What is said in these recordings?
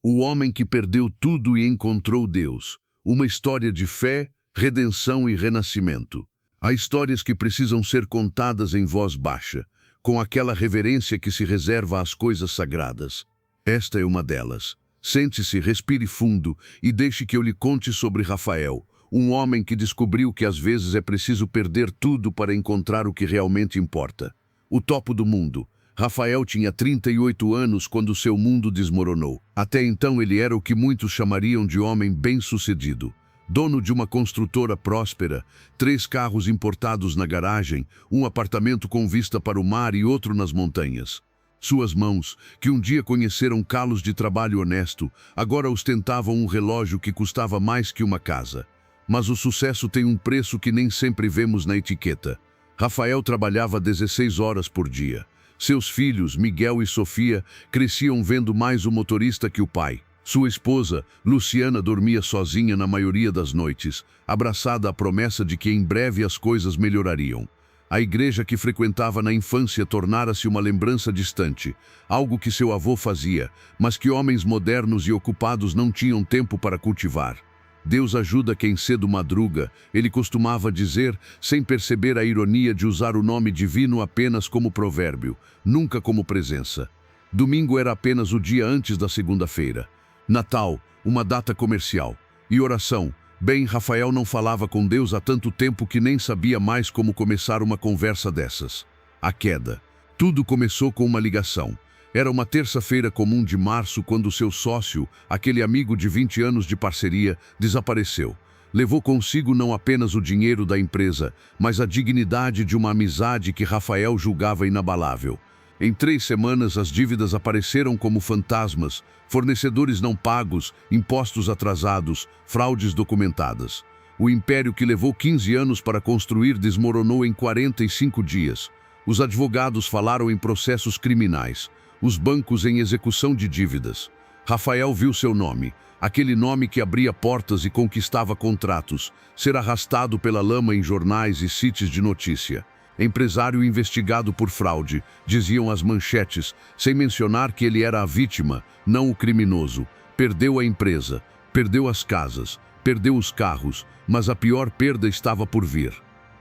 O homem que perdeu tudo e encontrou Deus. Uma história de fé, redenção e renascimento. Há histórias que precisam ser contadas em voz baixa, com aquela reverência que se reserva às coisas sagradas. Esta é uma delas. Sente-se, respire fundo e deixe que eu lhe conte sobre Rafael, um homem que descobriu que às vezes é preciso perder tudo para encontrar o que realmente importa. O topo do mundo. Rafael tinha 38 anos quando seu mundo desmoronou. Até então ele era o que muitos chamariam de homem bem-sucedido. Dono de uma construtora próspera, 3 carros importados na garagem, um apartamento com vista para o mar e outro nas montanhas. Suas mãos, que um dia conheceram calos de trabalho honesto, agora ostentavam um relógio que custava mais que uma casa. Mas o sucesso tem um preço que nem sempre vemos na etiqueta. Rafael trabalhava 16 horas por dia. Seus filhos, Miguel e Sofia, cresciam vendo mais o motorista que o pai. Sua esposa, Luciana, dormia sozinha na maioria das noites, abraçada à promessa de que em breve as coisas melhorariam. A igreja que frequentava na infância tornara-se uma lembrança distante, algo que seu avô fazia, mas que homens modernos e ocupados não tinham tempo para cultivar. Deus ajuda quem cedo madruga, ele costumava dizer, sem perceber a ironia de usar o nome divino apenas como provérbio, nunca como presença. Domingo era apenas o dia antes da segunda-feira. Natal, uma data comercial. E oração. Bem, Rafael não falava com Deus há tanto tempo que nem sabia mais como começar uma conversa dessas. A queda. Tudo começou com uma ligação. Era uma terça-feira comum de março quando seu sócio, aquele amigo de 20 anos de parceria, desapareceu. Levou consigo não apenas o dinheiro da empresa, mas a dignidade de uma amizade que Rafael julgava inabalável. Em 3 semanas, as dívidas apareceram como fantasmas, fornecedores não pagos, impostos atrasados, fraudes documentadas. O império que levou 15 anos para construir desmoronou em 45 dias. Os advogados falaram em processos criminais, os bancos em execução de dívidas. Rafael viu seu nome, aquele nome que abria portas e conquistava contratos, ser arrastado pela lama em jornais e sites de notícia. Empresário investigado por fraude, diziam as manchetes, sem mencionar que ele era a vítima, não o criminoso. Perdeu a empresa, perdeu as casas, perdeu os carros, mas a pior perda estava por vir.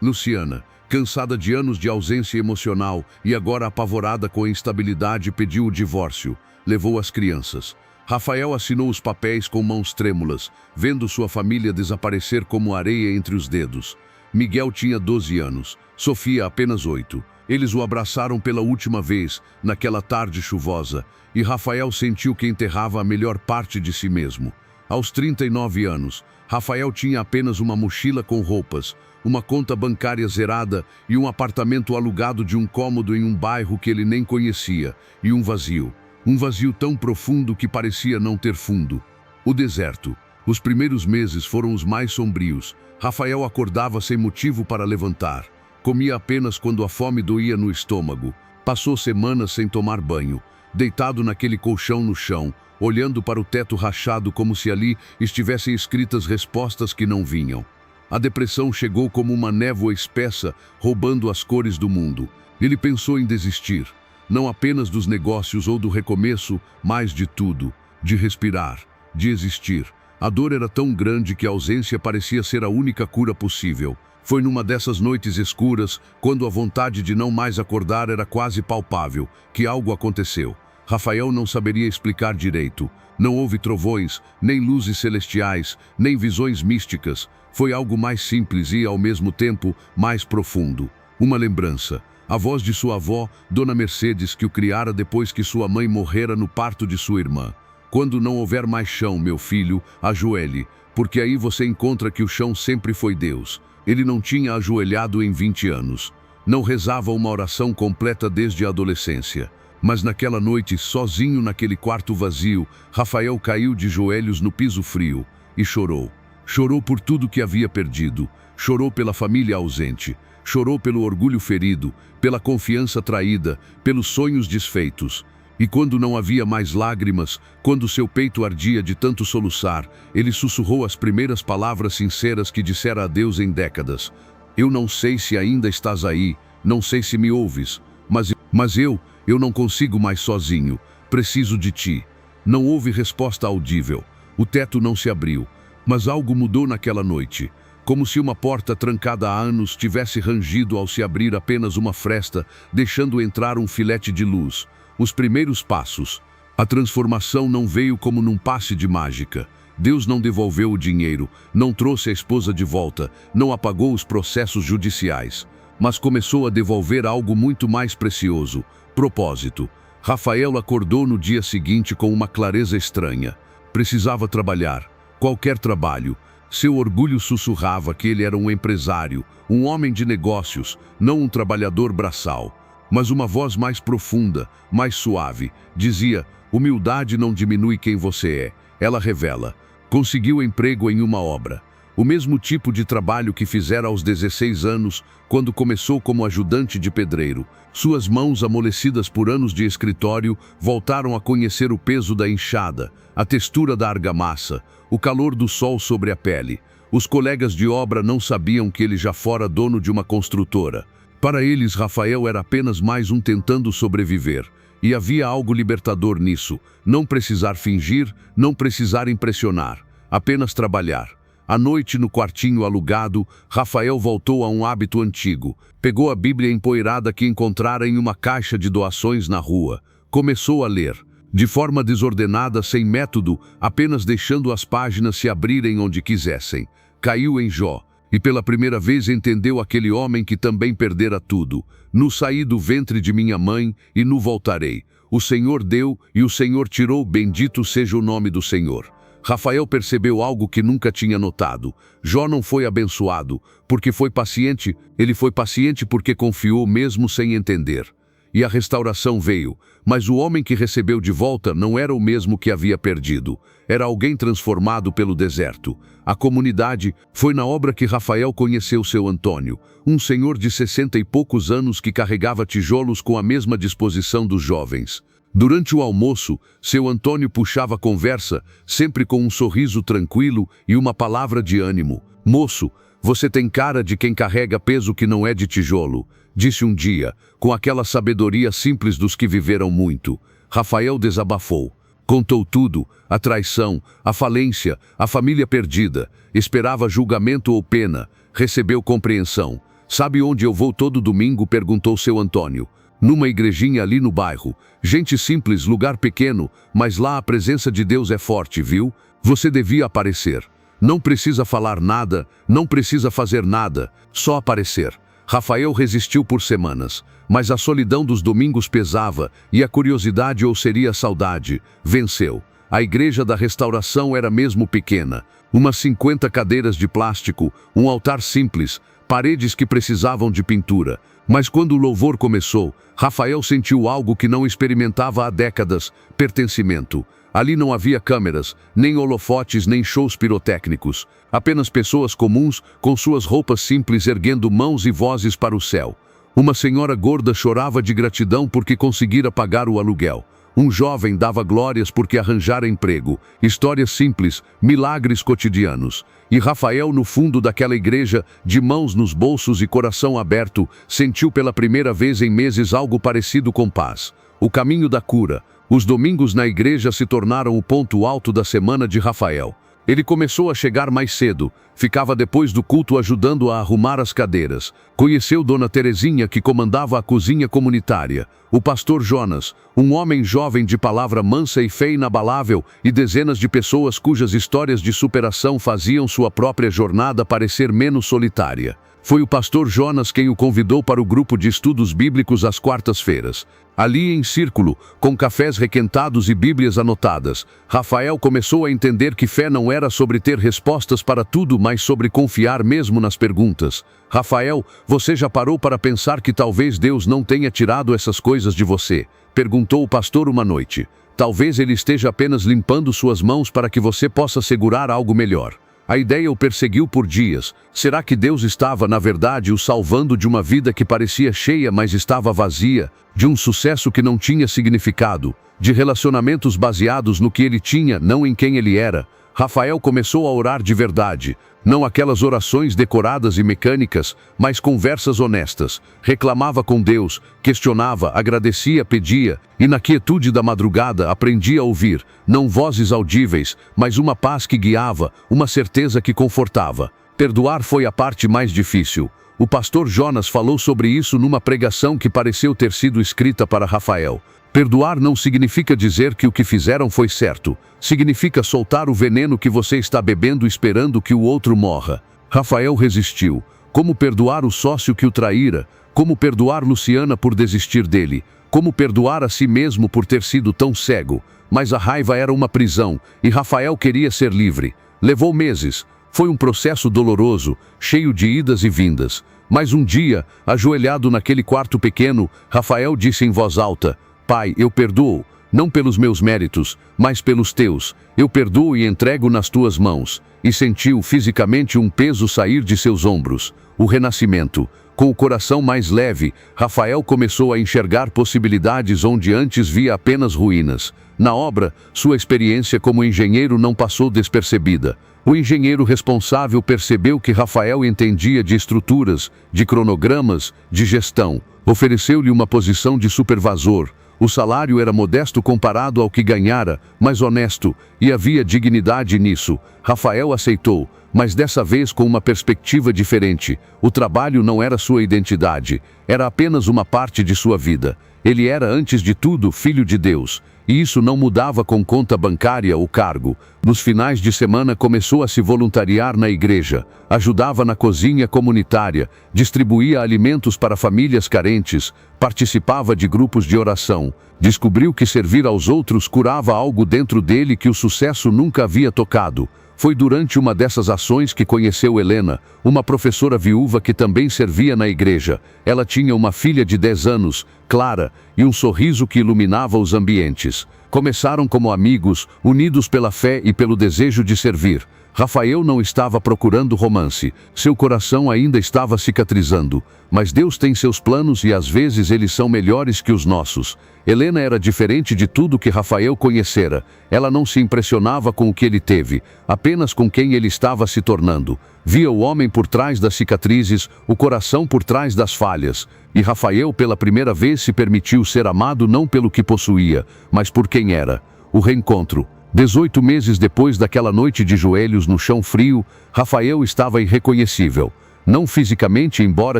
Luciana, cansada de anos de ausência emocional e agora apavorada com a instabilidade, pediu o divórcio, levou as crianças. Rafael assinou os papéis com mãos trêmulas, vendo sua família desaparecer como areia entre os dedos. Miguel tinha 12 anos, Sofia apenas 8. Eles o abraçaram pela última vez, naquela tarde chuvosa, e Rafael sentiu que enterrava a melhor parte de si mesmo. Aos 39 anos, Rafael tinha apenas uma mochila com roupas, uma conta bancária zerada e um apartamento alugado de um cômodo em um bairro que ele nem conhecia, e um vazio. Um vazio tão profundo que parecia não ter fundo. O deserto. Os primeiros meses foram os mais sombrios. Rafael acordava sem motivo para levantar. Comia apenas quando a fome doía no estômago. Passou semanas sem tomar banho, deitado naquele colchão no chão, olhando para o teto rachado como se ali estivessem escritas respostas que não vinham. A depressão chegou como uma névoa espessa, roubando as cores do mundo. Ele pensou em desistir, não apenas dos negócios ou do recomeço, mas de tudo, de respirar, de existir. A dor era tão grande que a ausência parecia ser a única cura possível. Foi numa dessas noites escuras, quando a vontade de não mais acordar era quase palpável, que algo aconteceu. Rafael não saberia explicar direito. Não houve trovões, nem luzes celestiais, nem visões místicas. Foi algo mais simples e, ao mesmo tempo, mais profundo. Uma lembrança. A voz de sua avó, Dona Mercedes, que o criara depois que sua mãe morrera no parto de sua irmã. Quando não houver mais chão, meu filho, ajoelhe, porque aí você encontra que o chão sempre foi Deus. Ele não tinha ajoelhado em 20 anos. Não rezava uma oração completa desde a adolescência. Mas naquela noite, sozinho naquele quarto vazio, Rafael caiu de joelhos no piso frio e chorou. Chorou por tudo que havia perdido. Chorou pela família ausente. Chorou pelo orgulho ferido, pela confiança traída, pelos sonhos desfeitos. E quando não havia mais lágrimas, quando seu peito ardia de tanto soluçar, ele sussurrou as primeiras palavras sinceras que dissera a Deus em décadas. Eu não sei se ainda estás aí, não sei se me ouves, mas eu não consigo mais sozinho, preciso de ti. Não houve resposta audível. O teto não se abriu. Mas algo mudou naquela noite. Como se uma porta trancada há anos tivesse rangido ao se abrir apenas uma fresta, deixando entrar um filete de luz. Os primeiros passos. A transformação não veio como num passe de mágica. Deus não devolveu o dinheiro, não trouxe a esposa de volta, não apagou os processos judiciais. Mas começou a devolver algo muito mais precioso: propósito. Rafael acordou no dia seguinte com uma clareza estranha. Precisava trabalhar. Qualquer trabalho. Seu orgulho sussurrava que ele era um empresário, um homem de negócios, não um trabalhador braçal. Mas uma voz mais profunda, mais suave, dizia: humildade não diminui quem você é, ela revela. Conseguiu emprego em uma obra. O mesmo tipo de trabalho que fizera aos 16 anos, quando começou como ajudante de pedreiro. Suas mãos, amolecidas por anos de escritório, voltaram a conhecer o peso da enxada, a textura da argamassa, o calor do sol sobre a pele. Os colegas de obra não sabiam que ele já fora dono de uma construtora. Para eles, Rafael era apenas mais um tentando sobreviver. E havia algo libertador nisso: não precisar fingir, não precisar impressionar, apenas trabalhar. À noite, no quartinho alugado, Rafael voltou a um hábito antigo. Pegou a Bíblia empoeirada que encontrara em uma caixa de doações na rua. Começou a ler, de forma desordenada, sem método, apenas deixando as páginas se abrirem onde quisessem. Caiu em Jó, e pela primeira vez entendeu aquele homem que também perdera tudo. No saí do ventre de minha mãe, e no voltarei. O Senhor deu, e o Senhor tirou, bendito seja o nome do Senhor. Rafael percebeu algo que nunca tinha notado. Jó não foi abençoado porque foi paciente, ele foi paciente porque confiou mesmo sem entender. E a restauração veio, mas o homem que recebeu de volta não era o mesmo que havia perdido. Era alguém transformado pelo deserto. A comunidade foi na obra que Rafael conheceu seu Antônio, um senhor de 60 e poucos anos que carregava tijolos com a mesma disposição dos jovens. Durante o almoço, seu Antônio puxava a conversa, sempre com um sorriso tranquilo e uma palavra de ânimo. Moço, você tem cara de quem carrega peso que não é de tijolo, disse um dia, com aquela sabedoria simples dos que viveram muito. Rafael desabafou. Contou tudo: a traição, a falência, a família perdida. Esperava julgamento ou pena. Recebeu compreensão. Sabe onde eu vou todo domingo? Perguntou seu Antônio. Numa igrejinha ali no bairro. Gente simples, lugar pequeno, mas lá a presença de Deus é forte, viu? Você devia aparecer. Não precisa falar nada, não precisa fazer nada, só aparecer. Rafael resistiu por semanas, mas a solidão dos domingos pesava, e a curiosidade, ou seria a saudade, venceu. A igreja da restauração era mesmo pequena. Umas 50 cadeiras de plástico, um altar simples, paredes que precisavam de pintura. Mas quando o louvor começou, Rafael sentiu algo que não experimentava há décadas: pertencimento. Ali não havia câmeras, nem holofotes, nem shows pirotécnicos. Apenas pessoas comuns, com suas roupas simples, erguendo mãos e vozes para o céu. Uma senhora gorda chorava de gratidão porque conseguira pagar o aluguel. Um jovem dava glórias porque arranjara emprego. Histórias simples, milagres cotidianos. E Rafael, no fundo daquela igreja, de mãos nos bolsos e coração aberto, sentiu pela primeira vez em meses algo parecido com paz. O caminho da cura. Os domingos na igreja se tornaram o ponto alto da semana de Rafael. Ele começou a chegar mais cedo, ficava depois do culto ajudando a arrumar as cadeiras. Conheceu Dona Terezinha, que comandava a cozinha comunitária. O pastor Jonas, um homem jovem de palavra mansa e fé inabalável, e dezenas de pessoas cujas histórias de superação faziam sua própria jornada parecer menos solitária. Foi o pastor Jonas quem o convidou para o grupo de estudos bíblicos às quartas-feiras. Ali, em círculo, com cafés requentados e bíblias anotadas, Rafael começou a entender que fé não era sobre ter respostas para tudo, mas sobre confiar mesmo nas perguntas. Rafael, você já parou para pensar que talvez Deus não tenha tirado essas coisas de você? Perguntou o pastor uma noite. Talvez ele esteja apenas limpando suas mãos para que você possa segurar algo melhor. A ideia o perseguiu por dias. Será que Deus estava, na verdade, o salvando de uma vida que parecia cheia, mas estava vazia, de um sucesso que não tinha significado, de relacionamentos baseados no que ele tinha, não em quem ele era? Rafael começou a orar de verdade, não aquelas orações decoradas e mecânicas, mas conversas honestas. Reclamava com Deus, questionava, agradecia, pedia, e na quietude da madrugada aprendia a ouvir, não vozes audíveis, mas uma paz que guiava, uma certeza que confortava. Perdoar foi a parte mais difícil. O pastor Jonas falou sobre isso numa pregação que pareceu ter sido escrita para Rafael. Perdoar não significa dizer que o que fizeram foi certo. Significa soltar o veneno que você está bebendo esperando que o outro morra. Rafael resistiu. Como perdoar o sócio que o traíra? Como perdoar Luciana por desistir dele? Como perdoar a si mesmo por ter sido tão cego? Mas a raiva era uma prisão, e Rafael queria ser livre. Levou meses. Foi um processo doloroso, cheio de idas e vindas. Mas um dia, ajoelhado naquele quarto pequeno, Rafael disse em voz alta: Pai, eu perdoo, não pelos meus méritos, mas pelos teus. Eu perdoo e entrego nas tuas mãos. E sentiu fisicamente um peso sair de seus ombros. O renascimento. Com o coração mais leve, Rafael começou a enxergar possibilidades onde antes via apenas ruínas. Na obra, sua experiência como engenheiro não passou despercebida. O engenheiro responsável percebeu que Rafael entendia de estruturas, de cronogramas, de gestão. Ofereceu-lhe uma posição de supervisor. O salário era modesto comparado ao que ganhara, mas honesto, e havia dignidade nisso. Rafael aceitou, mas dessa vez com uma perspectiva diferente. O trabalho não era sua identidade, era apenas uma parte de sua vida. Ele era, antes de tudo, filho de Deus. E isso não mudava com conta bancária ou cargo. Nos finais de semana começou a se voluntariar na igreja, ajudava na cozinha comunitária, distribuía alimentos para famílias carentes, participava de grupos de oração. Descobriu que servir aos outros curava algo dentro dele que o sucesso nunca havia tocado. Foi durante uma dessas ações que conheceu Helena, uma professora viúva que também servia na igreja. Ela tinha uma filha de 10 anos, Clara, e um sorriso que iluminava os ambientes. Começaram como amigos, unidos pela fé e pelo desejo de servir. Rafael não estava procurando romance, seu coração ainda estava cicatrizando. Mas Deus tem seus planos e às vezes eles são melhores que os nossos. Helena era diferente de tudo que Rafael conhecera. Ela não se impressionava com o que ele teve, apenas com quem ele estava se tornando. Via o homem por trás das cicatrizes, o coração por trás das falhas. E Rafael pela primeira vez se permitiu ser amado não pelo que possuía, mas por quem era. O reencontro. 18 meses depois daquela noite de joelhos no chão frio, Rafael estava irreconhecível. Não fisicamente, embora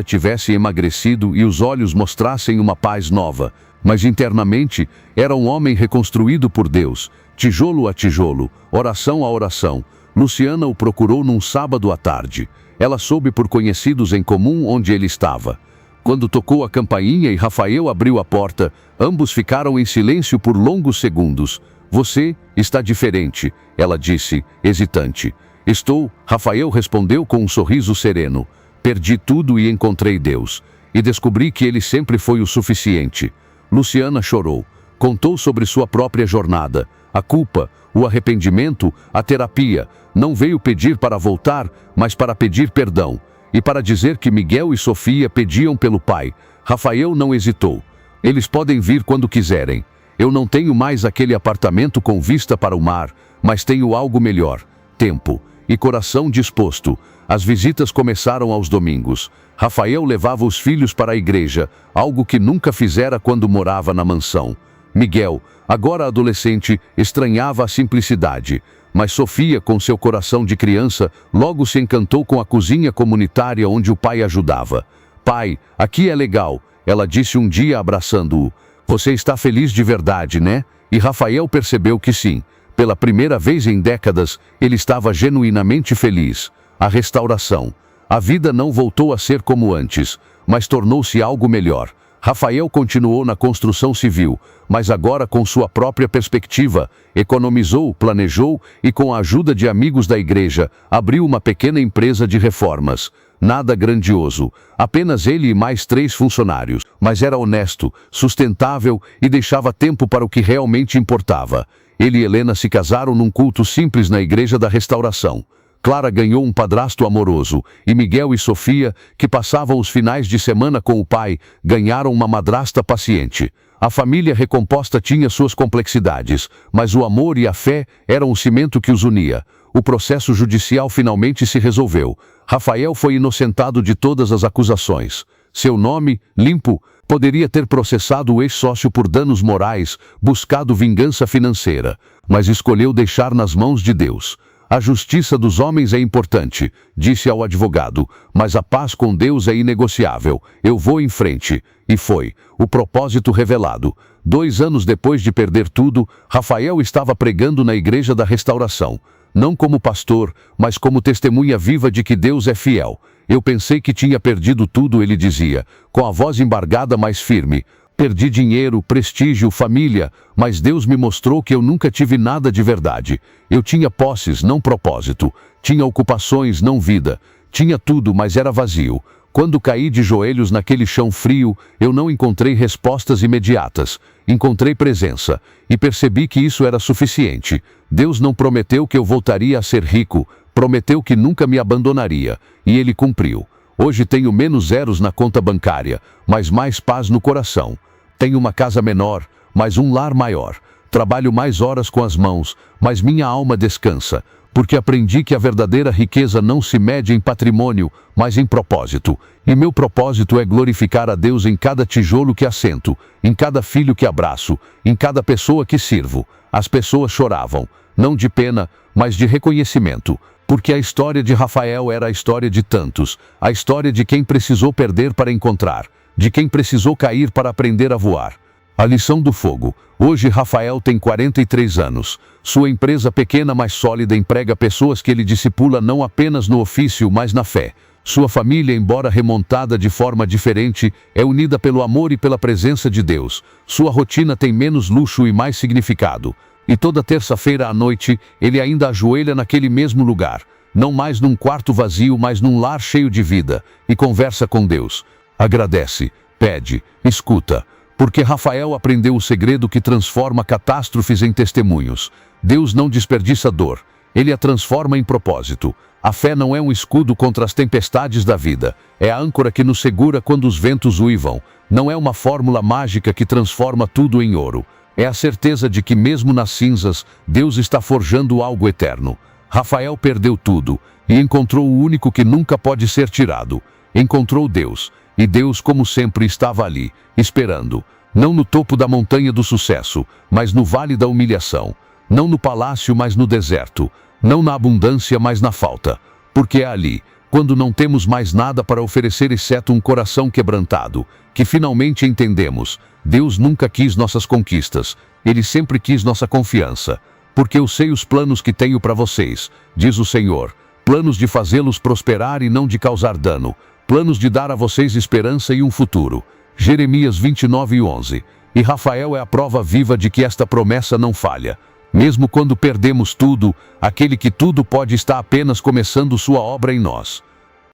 tivesse emagrecido e os olhos mostrassem uma paz nova, mas internamente era um homem reconstruído por Deus, tijolo a tijolo, oração a oração. Luciana o procurou num sábado à tarde. Ela soube por conhecidos em comum onde ele estava. Quando tocou a campainha e Rafael abriu a porta, ambos ficaram em silêncio por longos segundos. Você está diferente, ela disse, hesitante. Estou, Rafael respondeu com um sorriso sereno. Perdi tudo e encontrei Deus. E descobri que ele sempre foi o suficiente. Luciana chorou. Contou sobre sua própria jornada. A culpa, o arrependimento, a terapia. Não veio pedir para voltar, mas para pedir perdão. E para dizer que Miguel e Sofia pediam pelo pai. Rafael não hesitou. Eles podem vir quando quiserem. Eu não tenho mais aquele apartamento com vista para o mar, mas tenho algo melhor. Tempo e coração disposto. As visitas começaram aos domingos. Rafael levava os filhos para a igreja, algo que nunca fizera quando morava na mansão. Miguel, agora adolescente, estranhava a simplicidade. Mas Sofia, com seu coração de criança, logo se encantou com a cozinha comunitária onde o pai ajudava. Pai, aqui é legal, ela disse um dia abraçando-o. Você está feliz de verdade, né? E Rafael percebeu que sim. Pela primeira vez em décadas, ele estava genuinamente feliz. A restauração. A vida não voltou a ser como antes, mas tornou-se algo melhor. Rafael continuou na construção civil, mas agora com sua própria perspectiva. Economizou, planejou e, com a ajuda de amigos da igreja, abriu uma pequena empresa de reformas. Nada grandioso, apenas ele e mais 3 funcionários, mas era honesto, sustentável e deixava tempo para o que realmente importava. Ele e Helena se casaram num culto simples na Igreja da Restauração. Clara ganhou um padrasto amoroso, e Miguel e Sofia, que passavam os finais de semana com o pai, ganharam uma madrasta paciente. A família recomposta tinha suas complexidades, mas o amor e a fé eram o cimento que os unia. o processo judicial finalmente se resolveu. Rafael foi inocentado de todas as acusações. Seu nome, limpo, poderia ter processado o ex-sócio por danos morais, buscado vingança financeira, mas escolheu deixar nas mãos de Deus. A justiça dos homens é importante, disse ao advogado, mas a paz com Deus é inegociável. Eu vou em frente. E foi. O propósito revelado. 2 anos depois de perder tudo, Rafael estava pregando na Igreja da Restauração. Não como pastor, mas como testemunha viva de que Deus é fiel. Eu pensei que tinha perdido tudo, ele dizia, com a voz embargada mais firme. Perdi dinheiro, prestígio, família, mas Deus me mostrou que eu nunca tive nada de verdade. Eu tinha posses, não propósito. Tinha ocupações, não vida. Tinha tudo, mas era vazio. Quando caí de joelhos naquele chão frio, eu não encontrei respostas imediatas. Encontrei presença e percebi que isso era suficiente. Deus não prometeu que eu voltaria a ser rico, prometeu que nunca me abandonaria, e Ele cumpriu. Hoje tenho menos zeros na conta bancária, mas mais paz no coração. Tenho uma casa menor, mas um lar maior. Trabalho mais horas com as mãos, mas minha alma descansa, porque aprendi que a verdadeira riqueza não se mede em patrimônio, mas em propósito. E meu propósito é glorificar a Deus em cada tijolo que assento, em cada filho que abraço, em cada pessoa que sirvo. As pessoas choravam, não de pena, mas de reconhecimento. Porque a história de Rafael era a história de tantos, a história de quem precisou perder para encontrar, de quem precisou cair para aprender a voar. A lição do fogo. Hoje Rafael tem 43 anos. Sua empresa pequena, mas sólida, emprega pessoas que ele discipula não apenas no ofício, mas na fé. Sua família, embora remontada de forma diferente, é unida pelo amor e pela presença de Deus. Sua rotina tem menos luxo e mais significado. E toda terça-feira à noite, ele ainda ajoelha naquele mesmo lugar, não mais num quarto vazio, mas num lar cheio de vida, e conversa com Deus. Agradece, pede, escuta, porque Rafael aprendeu o segredo que transforma catástrofes em testemunhos. Deus não desperdiça dor, Ele a transforma em propósito. A fé não é um escudo contra as tempestades da vida, é a âncora que nos segura quando os ventos uivam. Não é uma fórmula mágica que transforma tudo em ouro. É a certeza de que mesmo nas cinzas, Deus está forjando algo eterno. Rafael perdeu tudo e encontrou o único que nunca pode ser tirado. Encontrou Deus, e Deus, como sempre, estava ali, esperando. Não no topo da montanha do sucesso, mas no vale da humilhação. Não no palácio, mas no deserto. Não na abundância, mas na falta. Porque é ali, quando não temos mais nada para oferecer exceto um coração quebrantado, que finalmente entendemos: Deus nunca quis nossas conquistas, Ele sempre quis nossa confiança. Porque eu sei os planos que tenho para vocês, diz o Senhor, planos de fazê-los prosperar e não de causar dano, planos de dar a vocês esperança e um futuro. Jeremias 29:11. E Rafael é a prova viva de que esta promessa não falha. Mesmo quando perdemos tudo, aquele que tudo pode está apenas começando sua obra em nós.